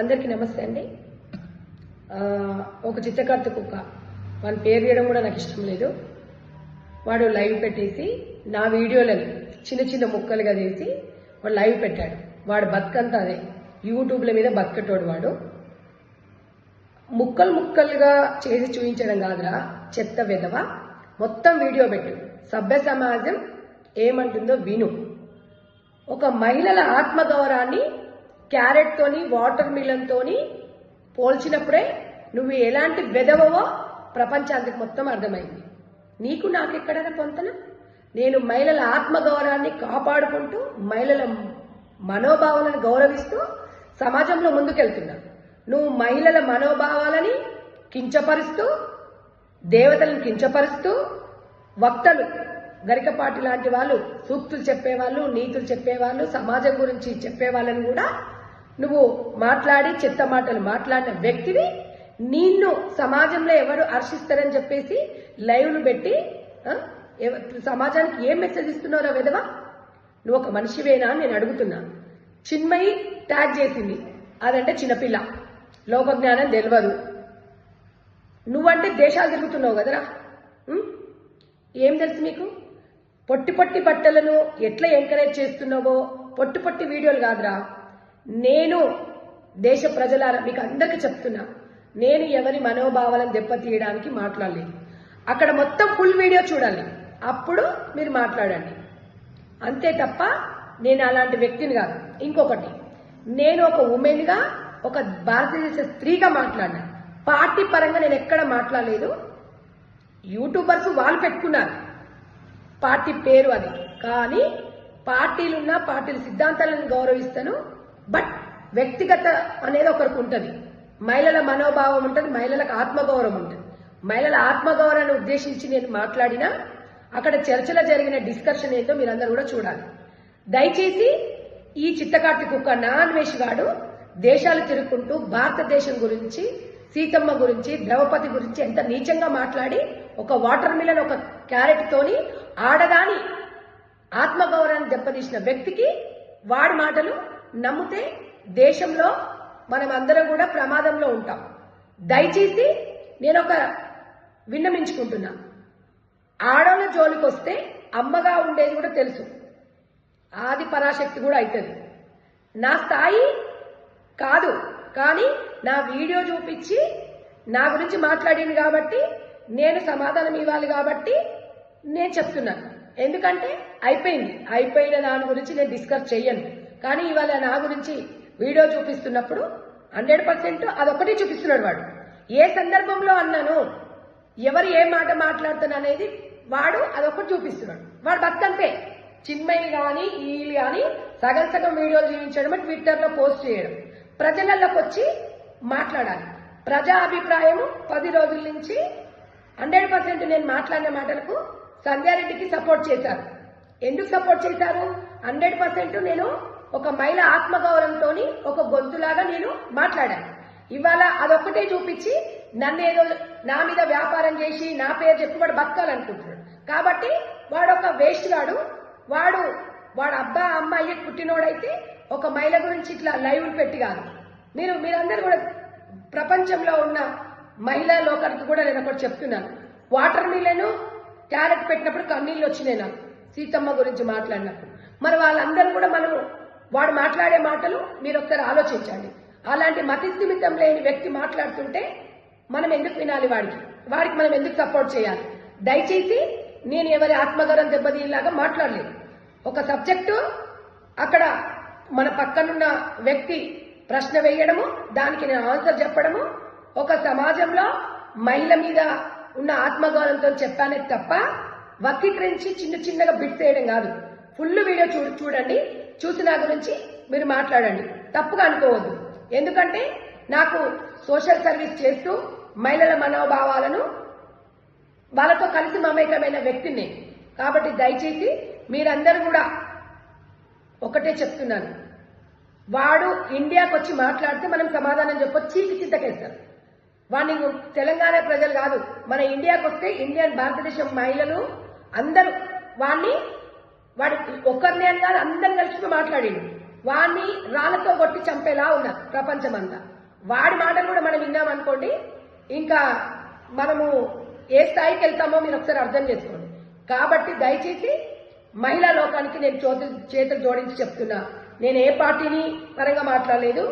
అందరికీ నమస్తే అండి. ఒక చిత్తకర్త కుక్క, వాని పేరు తీయడం కూడా నాకు ఇష్టం లేదు. వాడు లైవ్ పెట్టేసి నా వీడియోలను చిన్న చిన్న ముక్కలుగా చేసి వాడు లైవ్ పెట్టాడు. వాడు బతుకంతా అదే, యూట్యూబ్ల మీద బతుకటోడు. వాడు ముక్కలు ముక్కలుగా చేసి చూపించడం కాదురా చెత్త వెధవ, మొత్తం వీడియో పెట్టు. సభ్య సమాజం ఏమంటుందో విను. ఒక మహిళల ఆత్మగౌరవాన్ని క్యారెట్ తోని వాటర్ మిలన్ తోని పోల్చినప్పుడే నువ్వు ఎలాంటి వెధవవో ప్రపంచానికి మొత్తం అర్థమైంది. నీకు నాకెక్కడైనా పొంతన? నేను మహిళల ఆత్మగౌరవాన్ని కాపాడుకుంటూ మహిళల మనోభావాలను గౌరవిస్తూ సమాజంలో ముందుకెళ్తున్నా. నువ్వు మహిళల మనోభావాలని కించపరుస్తూ, దేవతలను కించపరుస్తూ, వక్తలు గరికపాటి లాంటి వాళ్ళు సూక్తులు చెప్పేవాళ్ళు, నీతులు చెప్పేవాళ్ళు, సమాజం గురించి చెప్పేవాళ్ళని కూడా నువ్వు మాట్లాడి చెత్త మాటలు మాట్లాడిన వ్యక్తివి. నిన్ను సమాజంలో ఎవరు హర్షిస్తారని చెప్పేసి లైవ్లు పెట్టి సమాజానికి ఏం మెసేజ్ ఇస్తున్నారో విధవా? నువ్వు ఒక మనిషివేనా అని నేను అడుగుతున్నా. చిన్మయి ట్యాగ్ చేసింది, అదంటే చిన్నపిల్ల, లోకజ్ఞానం తెలియదు. నువ్వంటే దేశాలు తిరుగుతున్నావు కదరా, ఏం తెలుసు నీకు? పొట్టి పొట్టి బట్టలను ఎట్లా ఎంకరేజ్ చేస్తున్నావో పొట్టి పొట్టి వీడియోలు కాదురా. నేను దేశ ప్రజలారా మీకు అందరికీ చెప్తున్నా, నేను ఎవరి మనోభావాలను దెబ్బతీయడానికి మాట్లాడలేదు. అక్కడ మొత్తం ఫుల్ వీడియో చూడాలి, అప్పుడు మీరు మాట్లాడండి. అంతే తప్ప నేను అలాంటి వ్యక్తిని కాదు. ఇంకొకటి, నేను ఒక ఉమెన్గా, ఒక భారతదేశ స్త్రీగా మాట్లాడినా. పార్టీ పరంగా నేను ఎక్కడ మాట్లాడలేదు. యూట్యూబర్స్ వాళ్ళు పెట్టుకున్నారు పార్టీ పేరు అది, కానీ పార్టీలున్న పార్టీల సిద్ధాంతాలను గౌరవిస్తాను. బట్ వ్యక్తిగత అనేది ఒకరికి ఉంటుంది, మహిళల మనోభావం ఉంటుంది, మహిళలకు ఆత్మగౌరవం ఉంటుంది. మహిళల ఆత్మగౌరవాన్ని ఉద్దేశించి నేను మాట్లాడినా అక్కడ చర్చలో జరిగిన డిస్కషన్ ఏంటో మీరందరూ కూడా చూడాలి. దయచేసి ఈ చిత్తకార్తి కుక్క నాన్వేషిగాడు దేశాలు తిరుగుకుంటూ భారతదేశం గురించి, సీతమ్మ గురించి, ద్రౌపది గురించి ఎంత నీచంగా మాట్లాడి ఒక వాటర్ మిలన్, ఒక క్యారెట్ తోని ఆడదాని ఆత్మగౌరవాన్ని దెబ్బతీసిన వ్యక్తికి వాడి మాటలు నమ్మితే దేశంలో మనం అందరం కూడా ప్రమాదంలో ఉంటాం. దయచేసి నేను ఒక విన్నమించుకుంటున్నా, ఆడోళ్ళ జోలికి వస్తే అమ్మగా ఉండేది కూడా తెలుసు, ఆది పరాశక్తి కూడా అవుతుంది. నా స్థాయి కాదు, కానీ నా వీడియో చూపించి నా గురించి మాట్లాడింది కాబట్టి నేను సమాధానం ఇవ్వాలి కాబట్టి నేను చెప్తున్నాను. ఎందుకంటే అయిపోయిన దాని గురించి నేను డిస్కస్ చెయ్యను. కానీ ఇవాళ నా గురించి వీడియో చూపిస్తున్నప్పుడు 100% అదొక్కటి చూపిస్తున్నాడు వాడు. ఏ సందర్భంలో అన్నాను, ఎవరు ఏ మాట మాట్లాడుతాను అనేది వాడు అదొక్కటి చూపిస్తున్నాడు. వాడు బతుకంతే. చిన్మయి కానీ వీళ్ళు కానీ సగం వీడియోలు చూపించడం, ట్విట్టర్లో పోస్ట్ చేయడం, ప్రజలలోకి వచ్చి మాట్లాడాలి. ప్రజా అభిప్రాయము 10 రోజుల నుంచి 100% నేను మాట్లాడిన మాటలకు సంధ్యారెడ్డికి సపోర్ట్ చేశారు. ఎందుకు సపోర్ట్ చేశారు? 100% నేను ఒక మహిళ ఆత్మగౌరవంతో ఒక గొంతులాగా నేను మాట్లాడాను. ఇవాళ అదొక్కటే చూపించి నన్ను ఏదో నా మీద వ్యాపారం చేసి నా పేరు చెప్పి వాడు బతకాలనుకుంటున్నాడు. కాబట్టి వాడు ఒక వేస్ట్ గాడు. వాడు అబ్బా అమ్మాయి పుట్టినోడైతే ఒక మహిళ గురించి ఇట్లా లైవ్లు పెట్టి కాదు. మీరందరూ కూడా ప్రపంచంలో ఉన్న మహిళా లోకానికి కూడా నేను ఒకటి చెప్తున్నాను. వాటర్ మిలన్, క్యారెట్ పెట్టినప్పుడు కన్నీళ్ళు వచ్చినాయి నాకు, సీతమ్మ గురించి మాట్లాడినప్పుడు. మరి వాళ్ళందరూ కూడా వాడు మాట్లాడే మాటలు మీరు ఒకసారి ఆలోచించండి. అలాంటి మతిస్థిమితం లేని వ్యక్తి మాట్లాడుతుంటే మనం ఎందుకు వినాలి? వాడికి మనం ఎందుకు సపోర్ట్ చేయాలి? దయచేసి నేను ఎవరి ఆత్మగౌరవం దెబ్బతీలాగా మాట్లాడలేదు. ఒక సబ్జెక్టు అక్కడ మన పక్కనున్న వ్యక్తి ప్రశ్న వేయడము, దానికి నేను ఆన్సర్ చెప్పడము, ఒక సమాజంలో మహిళ మీద ఉన్న ఆత్మగౌరవంతో చెప్పానే తప్ప వక్రీకరించి చిన్నగా బిట్స్ వేయడం కాదు. ఫుల్ వీడియో చూడండి, చూసి నా గురించి మీరు మాట్లాడండి. తప్పుగా అనుకోవద్దు. ఎందుకంటే నాకు సోషల్ సర్వీస్ చేస్తూ మహిళల మనోభావాలను వాళ్ళతో కలిసి మమేకమైన వ్యక్తిని. కాబట్టి దయచేసి మీరందరూ కూడా ఒకటే చెప్తున్నాను, వాడు ఇండియాకి వచ్చి మాట్లాడితే మనం సమాధానం చెప్పొచ్చు, చీకి చింతకేస్తారు. వాడిని తెలంగాణ ప్రజలు కాదు, మన ఇండియాకి వస్తే భారతదేశం మహిళలు అందరూ వాడి ఒక్కరిని అని కాదు అందరిని కలిసి మాట్లాడిండు. వాడిని రాళ్లతో కొట్టి చంపేలా ఉన్నారు ప్రపంచమంతా. వాడి మాటలు కూడా మనం విన్నామనుకోండి, ఇంకా మనము ఏ స్థాయికి వెళ్తామో మీరు ఒకసారి అర్థం చేసుకోండి. కాబట్టి దయచేసి మహిళా లోకానికి నేను చేతులు జోడించి చెప్తున్నా, నేను ఏ పార్టీని పరంగా మాట్లాడలేదు.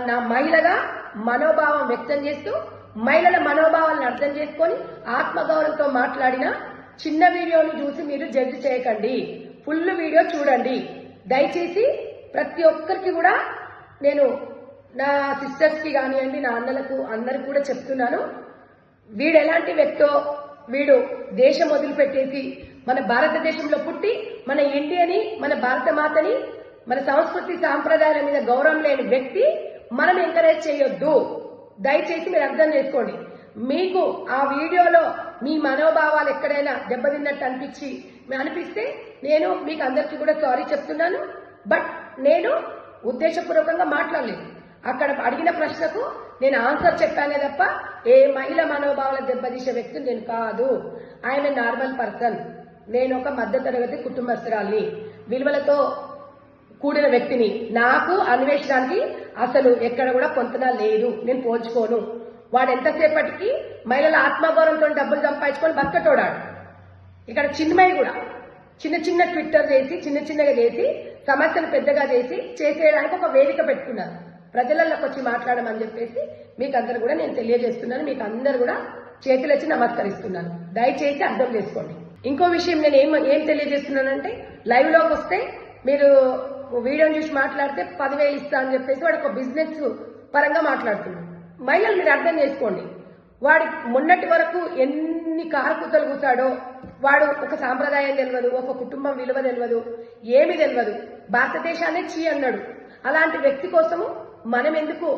నా మహిళగా మనోభావం వ్యక్తం చేస్తూ మహిళల మనోభావాలను అర్థం చేసుకొని ఆత్మగౌరవంతో మాట్లాడిన చిన్న వీడియోని చూసి మీరు జడ్జి చేయకండి, ఫుల్ వీడియో చూడండి. దయచేసి ప్రతి ఒక్కరికి కూడా నేను నా సిస్టర్స్కి కానివ్వండి, నా అన్నలకు అందరికి కూడా చెప్తున్నాను, వీడు ఎలాంటి వ్యక్తో, వీడు దేశం వదిలిపెట్టేసి మన భారతదేశంలో పుట్టి మన ఇండియాని, మన భారత మాతని, మన సంస్కృతి సాంప్రదాయాల మీద గౌరవం లేని వ్యక్తి మనం ఎంకరేజ్ చేయొద్దు. దయచేసి మీరు అర్థం చేసుకోండి. మీకు ఆ వీడియోలో మీ మనోభావాలు ఎక్కడైనా దెబ్బతిన్నట్టు అనిపిస్తే నేను మీకు అందరికీ కూడా సారీ చెప్తున్నాను. బట్ నేను ఉద్దేశపూర్వకంగా మాట్లాడలేదు. అక్కడ అడిగిన ప్రశ్నకు నేను ఆన్సర్ చెప్పానే తప్ప ఏ మహిళ మనోభావాల దెబ్బతీసే వ్యక్తిని నేను కాదు. ఆయన నార్మల్ పర్సన్. నేను ఒక మధ్యతరగతి కుటుంబస్తురాల్ని, విలువలతో కూడిన వ్యక్తిని. నాకు అన్వేషణానికి అసలు ఎక్కడ కూడా పొంతన లేదు, నేను పోల్చుకోను. వాడు ఎంతసేపటికి మహిళల ఆత్మగౌరవంతో డబ్బులు సంపాదించుకొని బతకటోడాడు. ఇక్కడ చిన్మయి కూడా చిన్న చిన్న ట్విట్టర్ చేసి చిన్నగా చేసి సమస్యను పెద్దగా చేసేయడానికి ఒక వేదిక పెట్టుకున్నారు. ప్రజలలోకి వచ్చి మాట్లాడమని చెప్పేసి మీకు అందరు కూడా నేను తెలియజేస్తున్నాను. మీకు అందరు కూడా చేతులెచ్చి నమస్కరిస్తున్నాను. దయచేసి అర్థం చేసుకోండి. ఇంకో విషయం నేను ఏం తెలియజేస్తున్నానంటే, లైవ్ లోకి వస్తే మీరు వీడియోని చూసి మాట్లాడితే 10,000 ఇస్తా అని చెప్పేసి వాడు ఒక బిజినెస్ పరంగా మాట్లాడుతున్నాడు. మహిళలు మీరు అర్థం చేసుకోండి, వాడి మొన్నటి వరకు ఎన్ని కారుకుతలు కూతాడో, వాడు ఒక సాంప్రదాయం తెలియదు, ఒక కుటుంబం విలువ తెలియదు, ఏమి తెలియదు, భారతదేశాన్ని చీ అన్నాడు. అలాంటి వ్యక్తి కోసము మనం ఎందుకు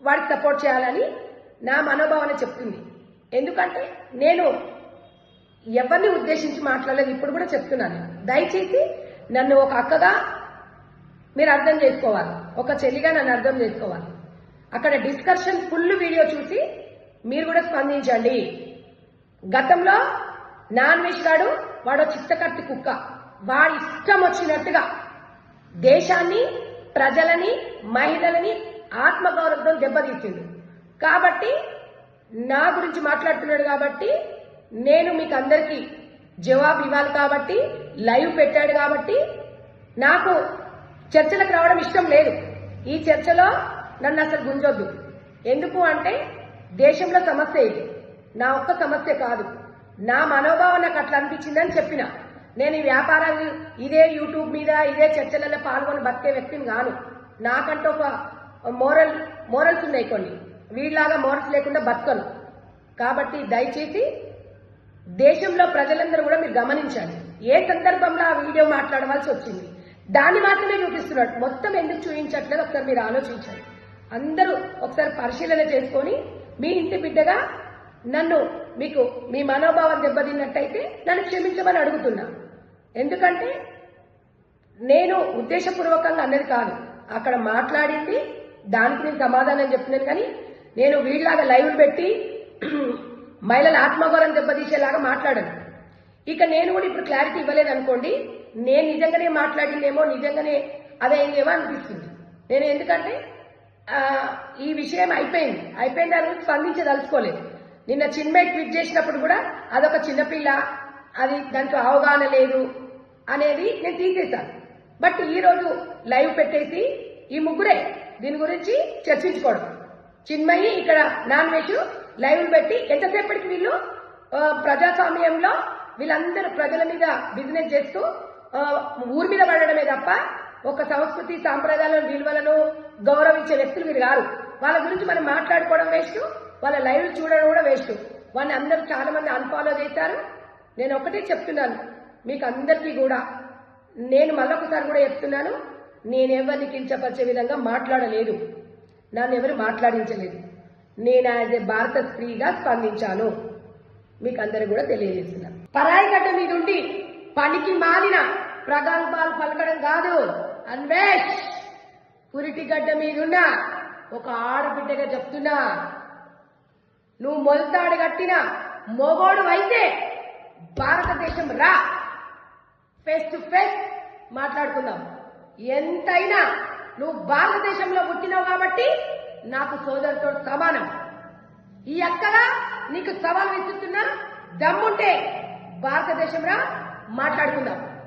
వాడికి సపోర్ట్ చేయాలని నా మనోభావన చెప్తుంది. ఎందుకంటే నేను ఎవరిని ఉద్దేశించి మాట్లాడలేదు, ఇప్పుడు కూడా చెప్తున్నాను. దయచేసి నన్ను ఒక అక్కగా మీరు అర్థం చేసుకోవాలి, ఒక చెల్లిగా నన్ను అర్థం చేసుకోవాలి. అక్కడ డిస్కషన్ ఫుల్ వీడియో చూసి మీరు కూడా స్పందించండి. గతంలో నాన్ వెజ్ గాడు వాడు చిత్తకత్తి కుక్క, వాడి ఇష్టం వచ్చినట్టుగా దేశాన్ని, ప్రజలని, మహిళలని ఆత్మగౌరవంతో దెబ్బతీసిండు. కాబట్టి నా గురించి మాట్లాడుతున్నాడు కాబట్టి నేను మీకు అందరికీ జవాబు ఇవ్వాలి. కాబట్టి లైవ్ పెట్టాడు కాబట్టి నాకు చర్చలకు రావడం ఇష్టం లేదు. ఈ చర్చలో నన్ను అసలు గుంజొద్దు. ఎందుకు అంటే దేశంలో సమస్య ఇది, నా ఒక్క సమస్య కాదు. నా మనోభావం నాకు అట్లా అనిపించిందని చెప్పిన. నేను ఈ వ్యాపారాలు ఇదే యూట్యూబ్ మీద ఇదే చర్చలలో పాల్గొని బతికే వ్యక్తిని కాను. నాకంటూ ఒక మోరల్స్ ఉన్నాయి కొన్ని, వీళ్ళలాగా మోరల్స్ లేకుండా బతకను. కాబట్టి దయచేసి దేశంలో ప్రజలందరూ కూడా మీరు గమనించండి, ఏ సందర్భంలో ఆ వీడియో మాట్లాడవలసి వచ్చింది దాన్ని మాత్రమే చూపిస్తున్నాడు. మొత్తం ఎందుకు చూపించట్లేదు ఒకసారి మీరు ఆలోచించండి. అందరూ ఒకసారి పరిశీలన చేసుకొని మీ ఇంటి బిడ్డగా నన్ను, మీకు మీ మనోభావం దెబ్బతిన్నట్టయితే నన్ను క్షమించమని అడుగుతున్నా. ఎందుకంటే నేను ఉద్దేశపూర్వకంగా అన్నది కాదు, అక్కడ మాట్లాడింది దానికి నేను సమాధానం చెప్తున్నాను. కానీ నేను వీళ్ళలాగా లైవ్లు పెట్టి మహిళల ఆత్మగౌరవం దెబ్బతీసేలాగా మాట్లాడను. ఇక నేను కూడా ఇప్పుడు క్లారిటీ ఇవ్వలేదు అనుకోండి, నేను నిజంగానే మాట్లాడిందేమో, నిజంగానే అదైందేమో అనిపిస్తుంది. నేను ఎందుకంటే ఈ విషయం అయిపోయింది దాని గురించి స్పందించదలుచుకోలేదు. నిన్న చిన్మయి ట్వీట్ చేసినప్పుడు కూడా అదొక చిన్నపిల్ల, అది దాంట్లో అవగాహన లేదు అనేది నేను తీసేశాను. బట్ ఈరోజు లైవ్ పెట్టేసి ఈ ముగ్గురే దీని గురించి చర్చించుకోవడం, చిన్మయి ఇక్కడ నాన్ వెజ్ లైవ్లు పెట్టి ఎంతసేపటికి వీళ్ళు ప్రజాస్వామ్యంలో వీళ్ళందరూ ప్రజల మీద బిజినెస్ చేస్తూ ఊరి మీద పడడమే తప్ప ఒక సంస్కృతి సాంప్రదాయాలను విలువలను గౌరవించే వ్యక్తులు వీరు కాదు. వాళ్ళ గురించి మనం మాట్లాడుకోవడం వేస్ట్, వాళ్ళ లైవ్లు చూడడం కూడా వేస్ట్. వాళ్ళని అందరూ చాలా మంది అన్ఫాలో చేశారు. నేను ఒకటే చెప్తున్నాను మీకు అందరికీ కూడా, నేను మళ్ళొకసారి కూడా చెప్తున్నాను, నేనెవరిని కించపరిచే విధంగా మాట్లాడలేదు, నన్ను ఎవరు మాట్లాడించలేదు. నేను యాజ్ ఏ భారత స్త్రీగా స్పందించాను, మీకు అందరూ కూడా తెలియజేస్తున్నాను. పరాయి గడ్డ మీద ఉండి పనికి మాలిన ప్రగల్భాలు పలకడం కాదు. అన్వేష్ పురిటి గడ్డ మీదున్న ఒక ఆడబిడ్డగా చెప్తున్నా, నువ్వు మొలతాడు కట్టిన మొగోడు అయితే భారతదేశం రా, ఫేస్ టు ఫేస్ మాట్లాడుకుందాం. ఎంతైనా నువ్వు భారతదేశంలో పుట్టినావు కాబట్టి నాకు సోదరుతో సమానం. ఈ అక్కగా నీకు సవాల్ విసురుతున్నా, దమ్ముంటే భారతదేశంలో మాట్లాడుకుందాం.